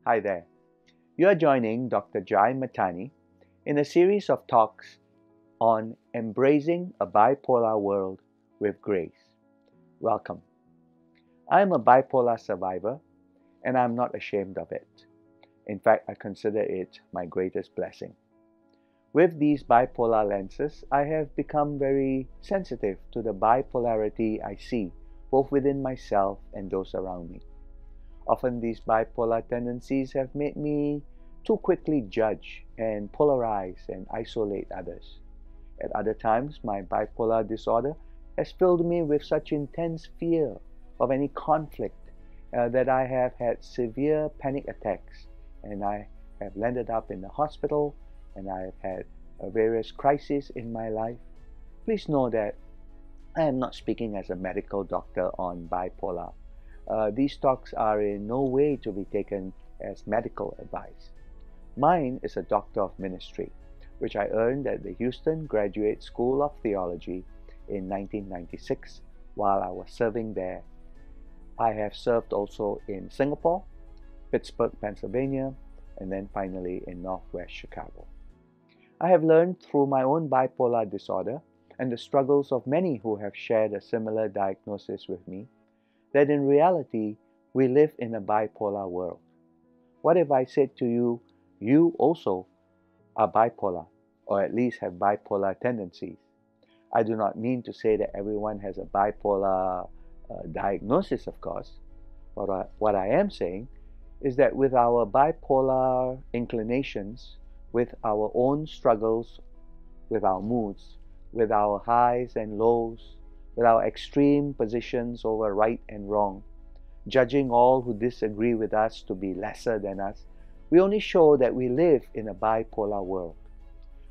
Hi there. You are joining Dr. Jai Mahtani in a series of talks on embracing a bipolar world with grace. Welcome. I am a bipolar survivor and I'm not ashamed of it. In fact, I consider it my greatest blessing. With these bipolar lenses, I have become very sensitive to the bipolarity I see both within myself and those around me. Often these bipolar tendencies have made me too quickly judge and polarize and isolate others. At other times, my bipolar disorder has filled me with such intense fear of any conflict that I have had severe panic attacks and I have landed up in the hospital and I have had various crises in my life. Please know that I am not speaking as a medical doctor on bipolar. These talks are in no way to be taken as medical advice. Mine is a Doctor of Ministry, which I earned at the Houston Graduate School of Theology in 1996 while I was serving there. I have served also in Singapore, Pittsburgh, Pennsylvania, and then finally in Northwest Chicago. I have learned through my own bipolar disorder and the struggles of many who have shared a similar diagnosis with me that in reality we live in a bipolar world. What if I said to you, you also are bipolar, or at least have bipolar tendencies? I do not mean to say that everyone has a bipolar diagnosis, of course, but what I am saying is that with our bipolar inclinations, with our own struggles, with our moods, with our highs and lows, with our extreme positions over right and wrong, judging all who disagree with us to be lesser than us, we only show that we live in a bipolar world.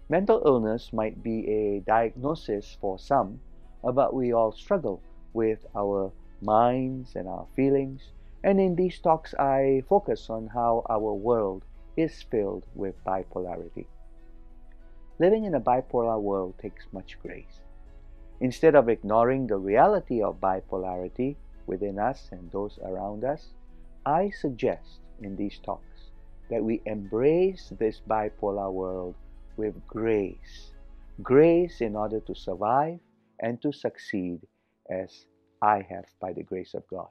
Mental illness might be a diagnosis for some, but we all struggle with our minds and our feelings, and in these talks I focus on how our world is filled with bipolarity. Living in a bipolar world takes much grace. Instead of ignoring the reality of bipolarity within us and those around us, I suggest in these talks that we embrace this bipolar world with grace. Grace in order to survive and to succeed as I have by the grace of God.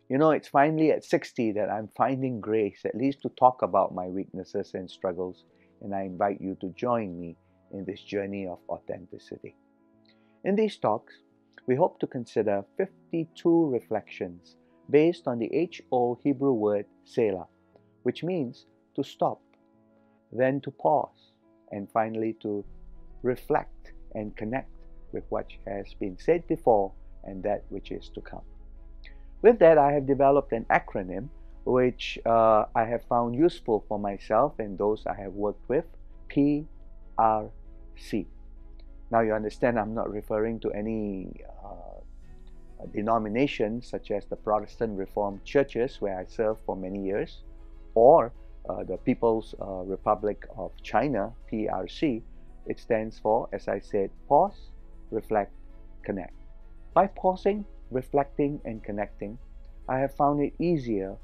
You know, it's finally at 60 that I'm finding grace, at least to talk about my weaknesses and struggles, and I invite you to join me in this journey of authenticity. In these talks, we hope to consider 52 reflections based on the age-old Hebrew word Selah, which means to stop, then to pause, and finally to reflect and connect with what has been said before and that which is to come. With that, I have developed an acronym which I have found useful for myself and those I have worked with, PRC. Now you understand I'm not referring to any denominations such as the Protestant Reformed churches where I served for many years, or the People's Republic of China, PRC. It stands for, as I said, pause, reflect, connect. By pausing, reflecting, and connecting, I have found it easier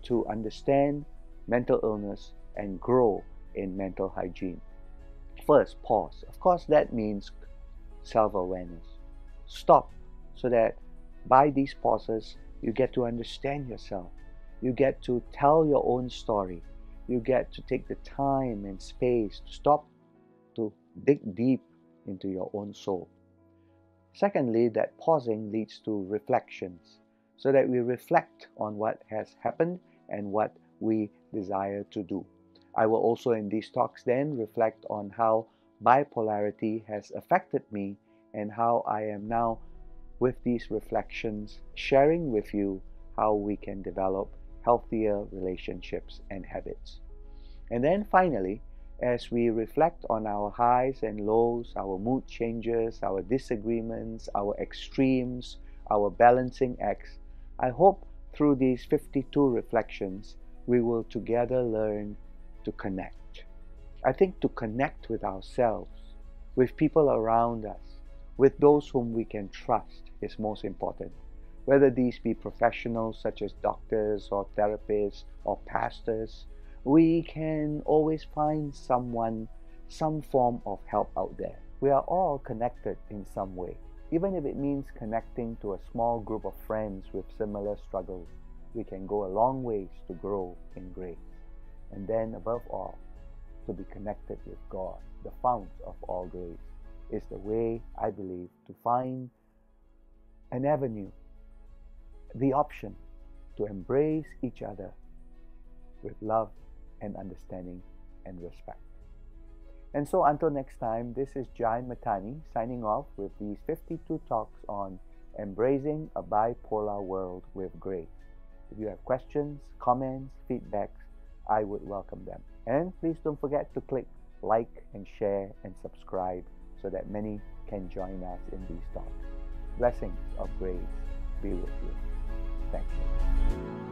to understand mental illness and grow in mental hygiene. First, pause. Of course, that means self-awareness. Stop so that by these pauses, you get to understand yourself. You get to tell your own story. You get to take the time and space to stop, to dig deep into your own soul. Secondly, that pausing leads to reflections, so that we reflect on what has happened and what we desire to do. I will also in these talks then reflect on how bipolarity has affected me and how I am now, with these reflections, sharing with you how we can develop healthier relationships and habits. And then finally, as we reflect on our highs and lows, our mood changes, our disagreements, our extremes, our balancing acts, I hope through these 52 reflections, we will together learn to connect. I think to connect with ourselves, with people around us, with those whom we can trust is most important. Whether these be professionals such as doctors or therapists or pastors, we can always find someone, some form of help out there. We are all connected in some way. Even if it means connecting to a small group of friends with similar struggles, we can go a long ways to grow in grace. And then, above all, to be connected with God, the fount of all grace, is the way, I believe, to find an avenue, the option to embrace each other with love and understanding and respect. And so until next time, this is Jai Mahtani signing off with these 52 talks on embracing a bipolar world with grace. If you have questions, comments, feedbacks, I would welcome them. And please don't forget to click like and share and subscribe so that many can join us in these talks. Blessings of grace be with you. Thank you.